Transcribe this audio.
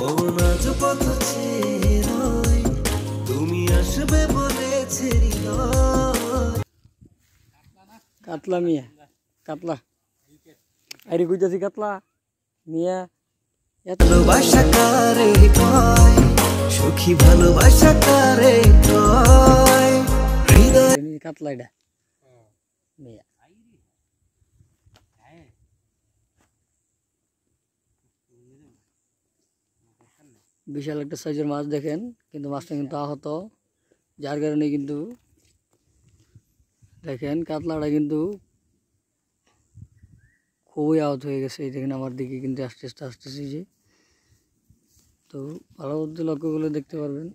মন আজ পথ চেয়ে রয়, তুমি আসবে বলেছে হৃদয়। কাতলা মিয়া, কাতলা আরে কইতাছি কাতলা মিয়া। ভালোবাসা কারে কয়, সুখী ভালোবাসা কারে কয়, হৃদয় কাতলা এটা মিয়া। বিশাল একটা সাইজের মাছ দেখেন, কিন্তু মাছটা কিন্তু আহত, যার কারণে কিন্তু দেখেন কাতলাটা কিন্তু খুবই আহত হয়ে গেছে। এই দেখেন আমার দিকে কিন্তু আস্তে আস্তে আসতেছে যে, তো ভালো মতো লক্ষ্য করলে দেখতে পারবেন।